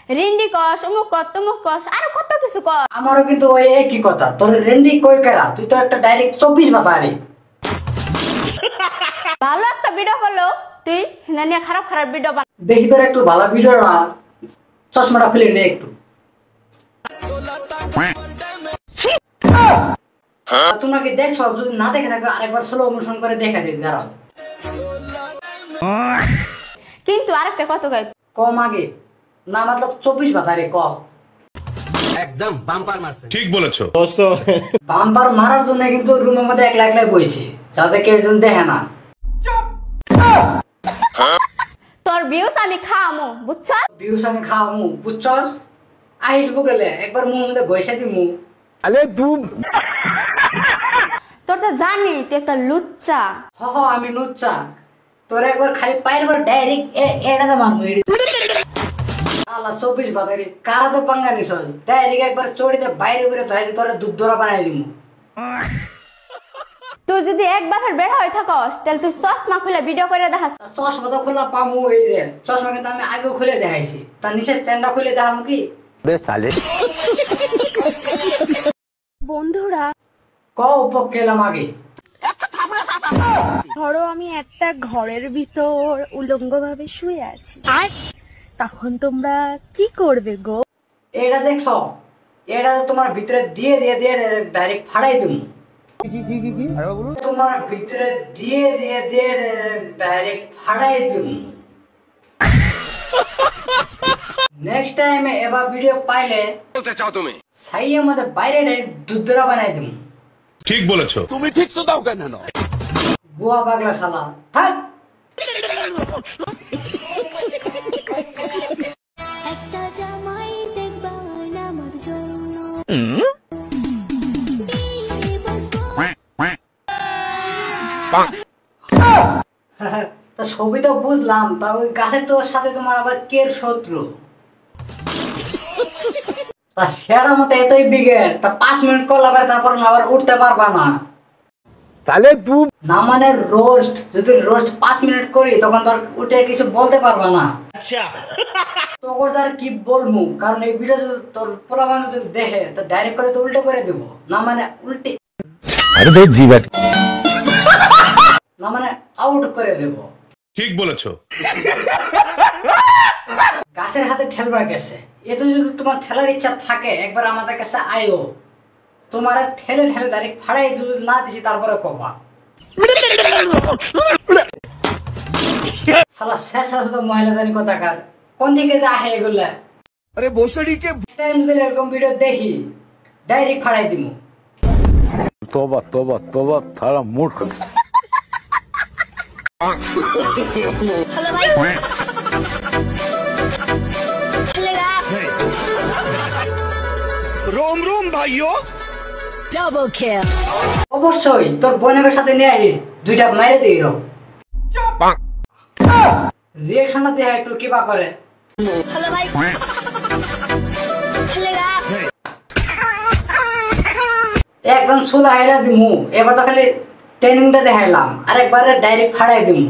Randy কস অমুক কর তমুক কস আর কত কিছু কর। আমারও কিন্তু ওই একই কথা, তোর রেন্ডি কই কেরা, তুই তো একটা ডাইরেক্ট 24 বাতারি। ভালো একটা ভিডিও করলো তুই না নিয়ে খারাপ খারাপ ভিডিও বানা। দেখি তোর একটু ভালো ভিডিও না, চশমাটা খুলে নে একটু। তোমরা কি দেখছো? যদি না দেখে থাকো আরেকবার স্লো মোশন করে দেখা দিই, দাঁড়াও। কিন্তু আরেকটা কত গাই কম আগে না, মতলব 24 বাতারি ক। একদম বাম্পার মারছে। ঠিক বলেছো দোস্ত। বাম্পার মারার জন্য কিন্তু রুমের মধ্যে একলা একলাই বইছি, যাতে কেউ যেন দেখে না। তোর ভিউস আমি খাওয়ামু বুঝছ। ভিউস আমি খাওয়ামু বুঝছস? আইস বুকেলে একবার মুখ মধ্যে গইসা দিমু। আরে তুই তোর তো জানি তুই একটা লুচ্চা। হ আমি নুচ্চা, তোর একবার খালি পায়ের পর ডাইরেক্ট এটা না মারমু। আল্লাহ 24 বাতারি কারাতে পাঙ্গা নিছস, ডাইরেক্ট একবার চড়িতে বাইরে বেরে ধরে তোরে দুধ ধরা বানাই দিমু। তুই যদি একবার বের হয়ে থাকস তাহলে তুই চশমা খুলে ভিডিও করে দেখাস। চশমা তো খোলা পামু, এই যে চশমা কিন্তু আমি আগেও খুলে দেখাইছি, তার নিচের স্ট্যান্ডটা খুলে দেখামু কি? বন্ধুরা ক উপক এলাম আগে। ধরো আমি একটা ঘরের ভিতর উলঙ্গ ভাবে শুয়ে আছি, তখন তোমরা কি করবে গো? এটা দেখছ, এটা তোমার ভিতরে দিয়ে দিয়ে দিয়ে ডাইরেক্ট ফাড়াই দিমু। তোমার ভিতরে দিয়ে দিয়ে দিয়ে ডাইরেক্ট ফাড়াই দিমু। নেক্সট টাইম এবার ভিডিও পাইলে বলতে চাও তুমি? সাইয়ের মধ্যে বাইরে ডাইরেক্ট দুধরা বানাই দিমু। ঠিক বলেছো। তুমি ঠিক তো দাও কেন? বুয়া পাগলা শালা থাক। একটা জামাই দেখবা আমার জন্য তা ছবি তো বুঝলাম, তা ওই গাছের তোর সাথে তোমার আবার কের শত্রু? তা সেরা মতো এতই বিগের, তা 5 মিনিট কল আবার তারপর আবার উঠতে পারবা না। তাহলে তুই না মানে রোস্ট, যদি রোস্ট 5 মিনিট করি তখন তোর উঠে কিছু বলতে পারবা না। আচ্ছা তোর আর কি বলবো, কারণ এই ভিডিও যদি তোর পোলা মানুষ যদি দেখে তো ডাইরেক্ট করে তো উল্টে করে দেবো। না মানে উল্টে, আরে ভাই জীবন না মানে আউট করে দেবো। ঠিক বলেছো। গাছের হাতে ঠেলবার গেছে, এত যদি তোমার ঠেলার ইচ্ছা থাকে একবার আমাদের কাছে আয়ো, তোমার ঠেলে ঠেলে ডাইরেক্ট ফাড়াই যদি না দিছি তারপরে কবা। শালা শেষরা শুধু মহিলা জানি কথাকার, কোন দিকে যা হে এগুলা। আরে বসড়ি কে টাইম যদি এরকম ভিডিও দেখি ডাইরেক্ট ফাড়াই দিমু। তোবা তোবা তোবা তারা মূর্খ। रोम रोम भाइयों ডাবল কিল। অবশ্যই তোর বোনের সাথে নিয়ে আইস, দুইটা মাইরে দিই রো। রিঅ্যাকশনটা দেখা একটু কিবা করে। একদম সুলা হাইলা দিমু, এবার তো খালি ট্রেনিংটা দেখাইলাম, আরেকবারে ডাইরেক্ট ফাড়াই দিমু।